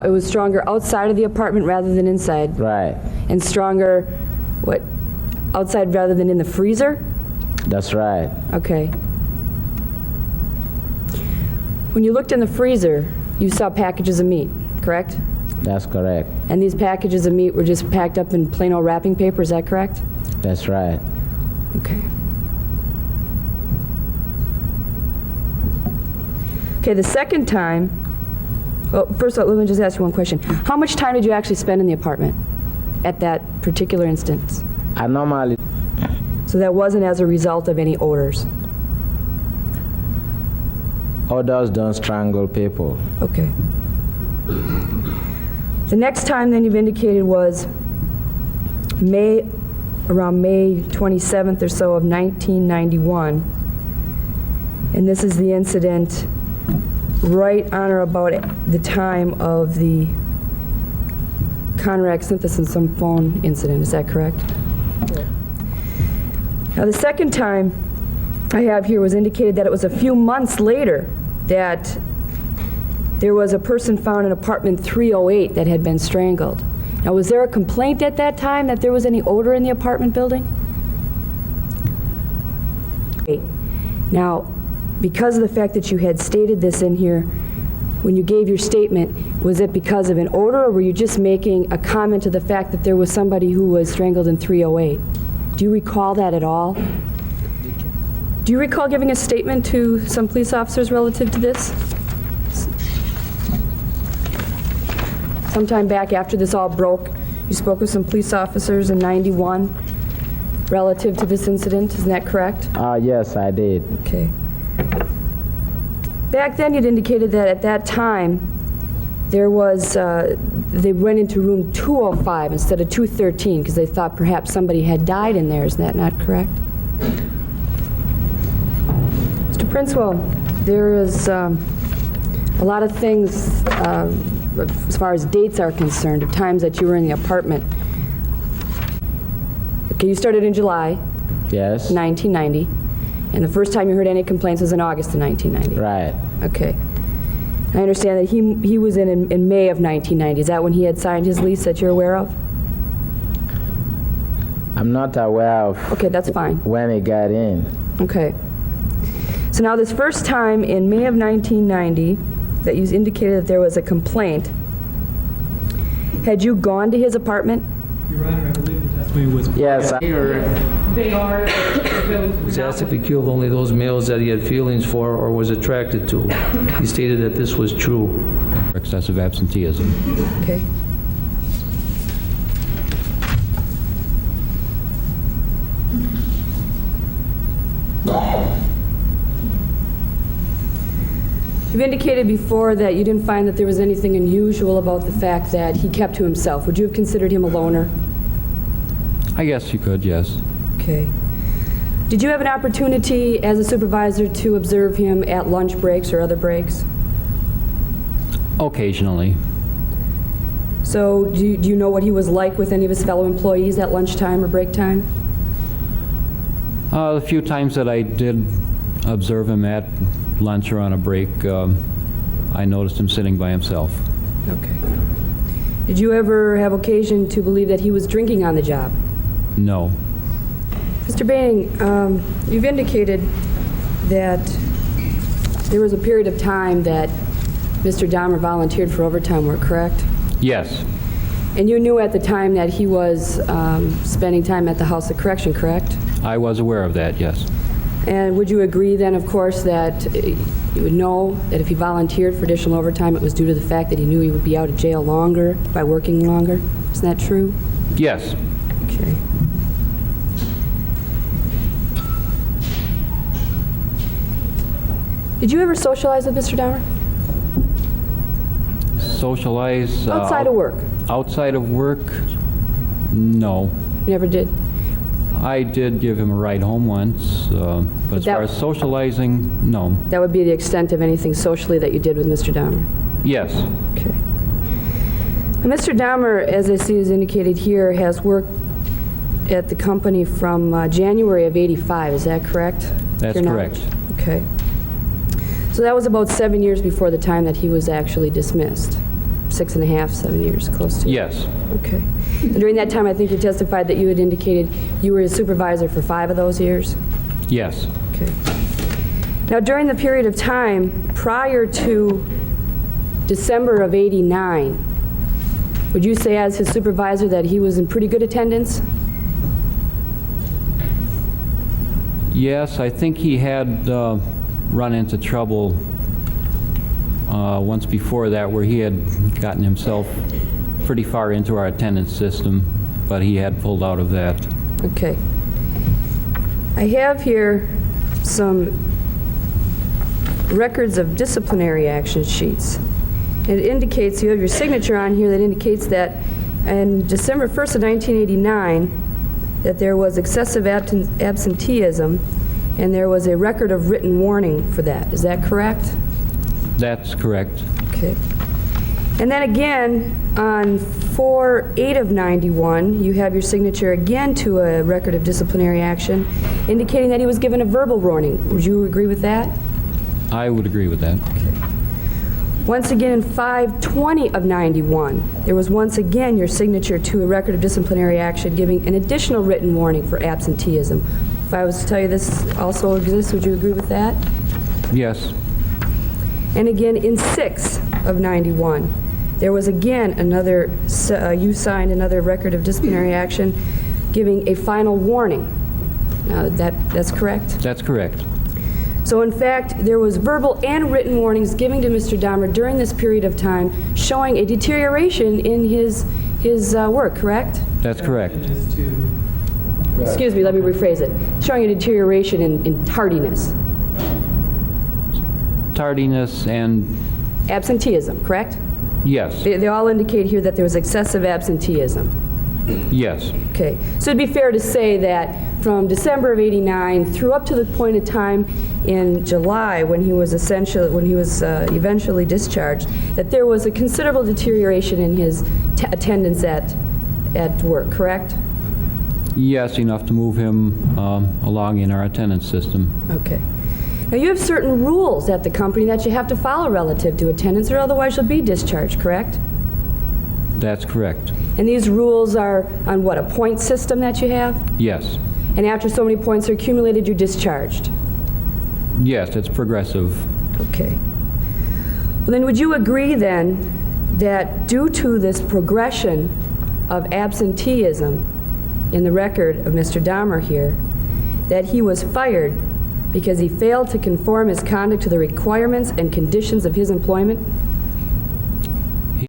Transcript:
It was stronger outside of the apartment rather than inside, Right. and stronger, what, outside rather than in the freezer? That's right. Okay. When you looked in the freezer, you saw packages of meat, correct? That's correct. And these packages of meat were just packed up in plain old wrapping paper, is that correct? That's right. Okay. Okay, the second time, well, first of all, let me just ask you one question. How much time did you actually spend in the apartment at that particular instance? I normally, So that wasn't as a result of any odors? others don't strangle people. Okay. The next time then you've indicated was around May 27th or so of 1991. And this is the incident right on or about the time of the Conrack synthesis and phone incident, is that correct? Yeah. Now the second time I have here was indicated that it was a few months later that there was a person found in apartment 308 that had been strangled. Now, was there a complaint at that time that there was any odor in the apartment building? Now, because of the fact that you had stated this in here, when you gave your statement, was it because of an odor, or were you just making a comment to the fact that there was somebody who was strangled in 308? Do you recall that at all? Do you recall giving a statement to some police officers relative to this? Sometime back after this all broke, you spoke with some police officers in 91 relative to this incident, isn't that correct? Yes, I did. Okay. Back then, you'd indicated that at that time, there was, they went into room 205 instead of 213 because they thought perhaps somebody had died in there. Is that not correct? Mr. Princewell, there is a lot of things as far as dates are concerned, of times that you were in the apartment. Okay, you started in July Yes. 1990, and the first time you heard any complaints was in August of 1990. Right. Okay. I understand that he was in May of 1990. Is that when he had signed his lease that you're aware of? I'm not aware of Okay, that's fine. when he got in. Okay. So now this first time in May of 1990 that you indicated that there was a complaint, had you gone to his apartment? Your Honor, I believe the testimony was... Yes. They are. was asked if he killed only those males that he had feelings for or was attracted to. He stated that this was true. Excessive absenteeism. Okay. You've indicated before that you didn't find that there was anything unusual about the fact that he kept to himself. Would you have considered him a loner? I guess you could, yes. Okay. Did you have an opportunity as a supervisor to observe him at lunch breaks or other breaks? Occasionally. So do you know what he was like with any of his fellow employees at lunchtime or break time? The few times that I did observe him at lunch or on a break, I noticed him sitting by himself. Okay. Did you ever have occasion to believe that he was drinking on the job? No. Mr. Bain, you've indicated that there was a period of time that Mr. Dahmer volunteered for overtime work, correct? Yes. And you knew at the time that he was spending time at the House of Correction, correct? I was aware of that, yes. And would you agree then, of course, that you would know that if he volunteered for additional overtime, it was due to the fact that he knew he would be out of jail longer by working longer? Isn't that true? Yes. Okay. Did you ever socialize with Mr. Dahmer? Socialize? Outside of work? Outside of work? No. You never did? I did give him a ride home once, but as far as socializing, no. That would be the extent of anything socially that you did with Mr. Dahmer? Yes. Okay. Now, Mr. Dahmer, as I see is indicated here, has worked at the company from January of '85, is that correct? That's correct. Okay. So that was about 7 years before the time that he was actually dismissed. 6.5, 7 years, close to. Yes. Okay. And during that time, I think you testified that you had indicated you were a supervisor for 5 of those years? Yes. Okay. Now, during the period of time prior to December of '89, would you say as his supervisor that he was in pretty good attendance? Yes, I think he had run into trouble once before that where he had gotten himself pretty far into our attendance system, but he had pulled out of that. Okay. I have here some records of disciplinary action sheets. It indicates, you have your signature on here that indicates that on December 1st of 1989, that there was excessive absenteeism, and there was a record of written warning for that. Is that correct? That's correct. Okay. And then again, on 4/8 of '91, you have your signature again to a record of disciplinary action, indicating that he was given a verbal warning. Would you agree with that? I would agree with that. Once again, in 5/20 of '91, there was once again your signature to a record of disciplinary action giving an additional written warning for absenteeism. If I was to tell you this also exists, would you agree with that? Yes. And again, in 6 of '91, there was again another, you signed another record of disciplinary action giving a final warning. Now, that's correct? That's correct. So in fact, there was verbal and written warnings given to Mr. Dahmer during this period of time showing a deterioration in his work, correct? That's correct. Excuse me, let me rephrase it. Showing a deterioration in tardiness. Tardiness and, Absenteeism, correct? yes, They all indicate here that there was excessive absenteeism. yes, Okay, so it'd be fair to say that from December of '89 through up to the point of time in July when he was eventually discharged, that there was a considerable deterioration in his attendance at work, correct? yes, enough to move him along in our attendance system. Okay. Now you have certain rules at the company that you have to follow relative to attendance, or otherwise you'll be discharged, correct? That's correct. And these rules are on what, a point system that you have? Yes. And after so many points are accumulated, you're discharged? Yes, it's progressive. Okay. Well, then would you agree then that due to this progression of absenteeism in the record of Mr. Dahmer here, that he was fired because he failed to conform his conduct to the requirements and conditions of his employment?